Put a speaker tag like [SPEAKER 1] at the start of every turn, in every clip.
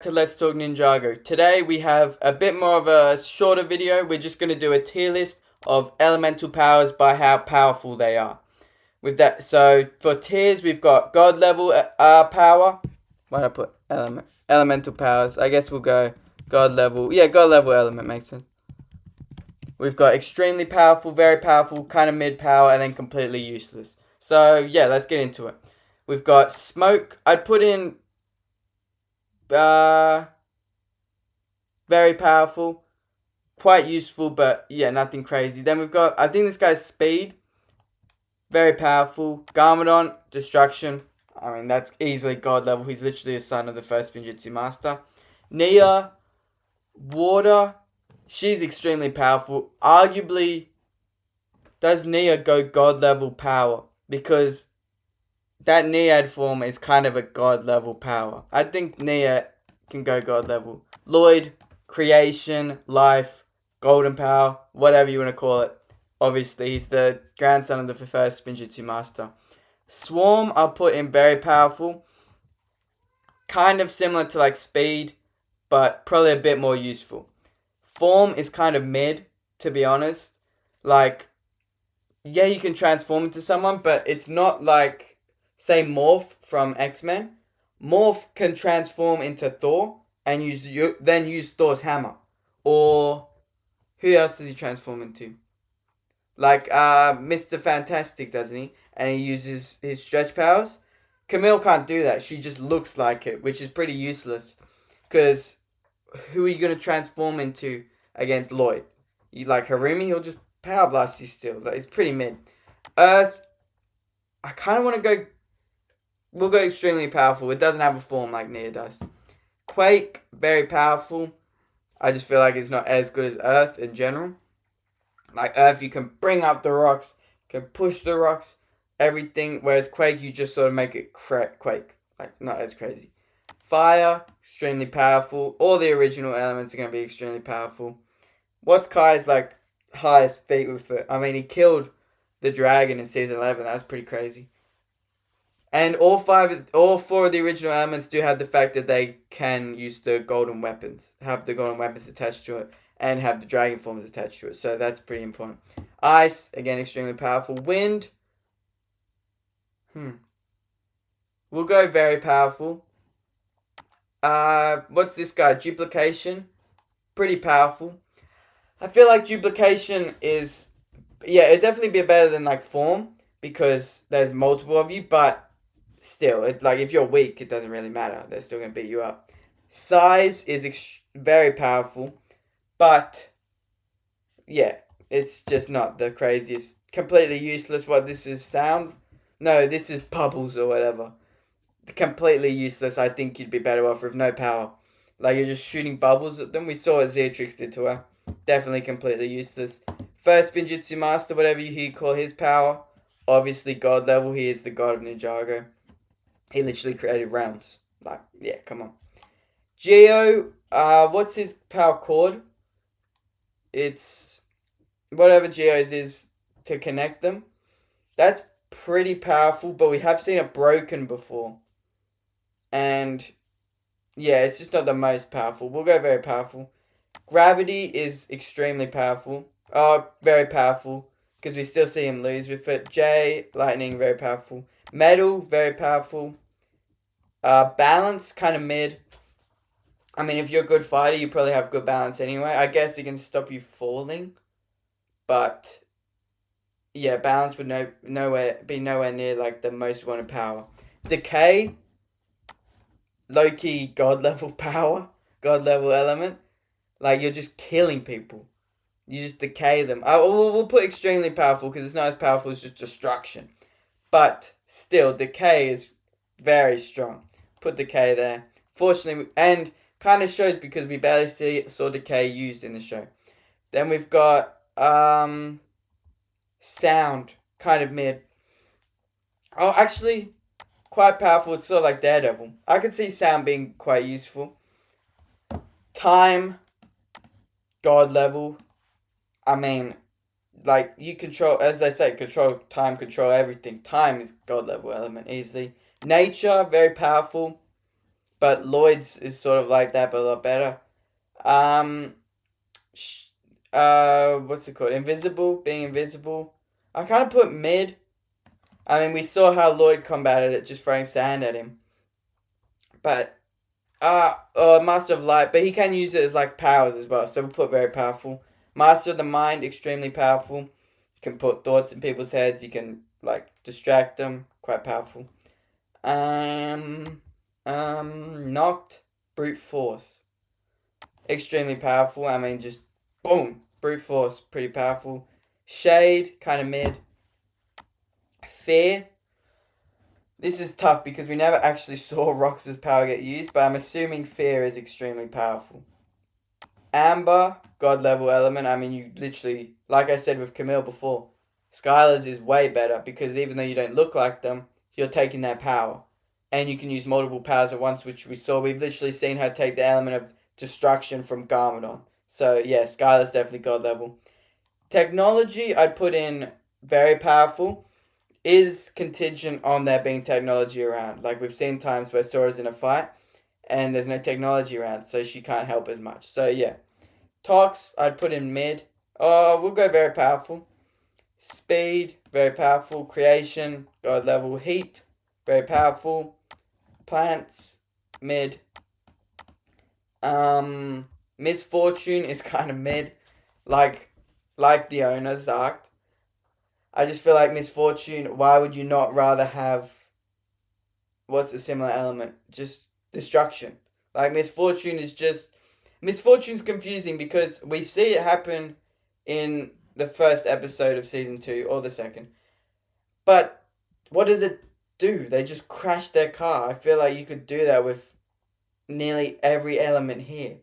[SPEAKER 1] To Let's Talk Ninjago. Today we have a bit more of a shorter video. We're just going to do a tier list of elemental powers by how powerful they are. With that, so for tiers we've got God level power. Why did I put elemental powers? I guess we'll go God level. Yeah, God level element makes sense. We've got extremely powerful, very powerful, kind of mid power, and then completely useless. So yeah, let's get into it. We've got smoke. I'd put in very powerful, quite useful, but yeah, nothing crazy. Then we've got, I think this guy's speed, very powerful. Garmadon, destruction. I mean, that's easily God level. He's literally a son of the first Spinjitzu Master. Nia, water. She's extremely powerful. Arguably, does Nia go God level power? Because that Nead form is kind of a God level power. I think Nia can go God level. Lloyd, creation, life, golden power, whatever you want to call it. Obviously, he's the grandson of the first Spinjitzu Master. Swarm, I'll put in very powerful. Kind of similar to like speed, but probably a bit more useful. Form is kind of mid, to be honest. Like, yeah, you can transform into someone, but it's not like, say, Morph from X-Men. Morph can transform into Thor and then use Thor's hammer. Or who else does he transform into? Like Mr. Fantastic, doesn't he? And he uses his stretch powers. Camille can't do that. She just looks like it, which is pretty useless. Because who are you going to transform into against Lloyd? You like Harumi? He'll just power blast you still. Like, it's pretty mid. Earth, I kind of want to go. We'll go extremely powerful. It doesn't have a form like Nia does. Quake, very powerful. I just feel like it's not as good as Earth in general. Like Earth, you can bring up the rocks, can push the rocks, everything. Whereas Quake, you just sort of make it Quake. Like, not as crazy. Fire, extremely powerful. All the original elements are going to be extremely powerful. What's Kai's, like, highest feat with it? I mean, he killed the dragon in Season 11. That's pretty crazy. And all four of the original elements do have the fact that they can use the golden weapons, have the golden weapons attached to it, and have the dragon forms attached to it. So that's pretty important. Ice, again, extremely powerful. Wind, we'll go very powerful. What's this guy? Duplication, pretty powerful. I feel like duplication is, yeah, it'd definitely be better than like form because there's multiple of you, but still, like if you're weak, it doesn't really matter. They're still gonna beat you up. Size is very powerful, but yeah, it's just not the craziest. Completely useless. What this is sound? No, this is bubbles or whatever. Completely useless. I think you'd be better off with no power. Like you're just shooting bubbles at them. We saw what Zeatrix did to her. Definitely completely useless. First Spinjitzu Master, whatever you call his power. Obviously God level. He is the god of Ninjago. He literally created realms. Like, yeah, come on. Geo, what's his power called? It's whatever Geo's is to connect them. That's pretty powerful, but we have seen it broken before. And yeah, it's just not the most powerful. We'll go very powerful. Gravity is extremely powerful. Oh, very powerful. Because we still see him lose with it. J, lightning, very powerful. Metal, very powerful. Balance, kind of mid. I mean, if you're a good fighter, you probably have good balance anyway. I guess it can stop you falling. But, yeah, balance would be nowhere near, like, the most wanted power. Decay, low-key god level power. God level element. Like, you're just killing people. You just decay them. We'll put extremely powerful because it's not as powerful as just destruction. But still, decay is very strong. Put decay there. Fortunately, and kind of shows because we barely saw decay used in the show. Then we've got sound, kind of mid. Oh, actually, quite powerful. It's sort of like Daredevil. I could see sound being quite useful. Time, god level. I mean, like, you control, as they say, control time, control everything. Time is god level element easily. Nature, very powerful. But Lloyd's is sort of like that, but a lot better. Um, what's it called? Invisible, being invisible. I kind of put mid. I mean, we saw how Lloyd combated it, just throwing sand at him. But Master of Light, but he can use it as like powers as well. So we'll put very powerful. Master of the Mind, extremely powerful. You can put thoughts in people's heads. You can like distract them. Quite powerful. Knocked, brute force, extremely powerful. I mean, just boom, brute force, pretty powerful. Shade, kind of mid. Fear. This is tough because we never actually saw Rox's power get used, but I'm assuming Fear is extremely powerful. Amber, God level element. I mean, you literally, like I said with Camille before, Skylar's is way better because even though you don't look like them, you're taking their power. And you can use multiple powers at once, which we saw. We've literally seen her take the element of destruction from Garmadon. So, yeah, Skylar's definitely God level. Technology, I'd put in very powerful. Is contingent on there being technology around. Like, we've seen times where Sora's in a fight and there's no technology around, so she can't help as much. So, yeah. Talks, I'd put in mid. Oh, we'll go very powerful. Speed, very powerful. Creation, God level. Heat, very powerful. Plants, mid. Misfortune is kind of mid. Like the owner, Zarked. I just feel like Misfortune, why would you not rather have what's a similar element? Just destruction. Like Misfortune's confusing because we see it happen in the first episode of season 2 or the second. But what does it do? They just crash their car. I feel like you could do that with nearly every element here.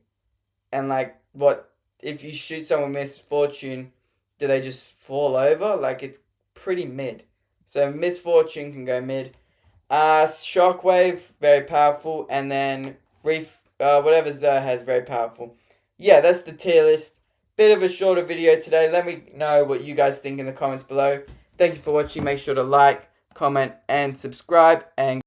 [SPEAKER 1] And like what if you shoot someone with Misfortune, do they just fall over? Like it's pretty mid. So Misfortune can go mid. Shockwave, very powerful, and then whatever Zer has, very powerful. Yeah, that's the tier list. Bit of a shorter video today. Let me know what you guys think in the comments below. Thank you for watching. Make sure to like, comment, and subscribe. And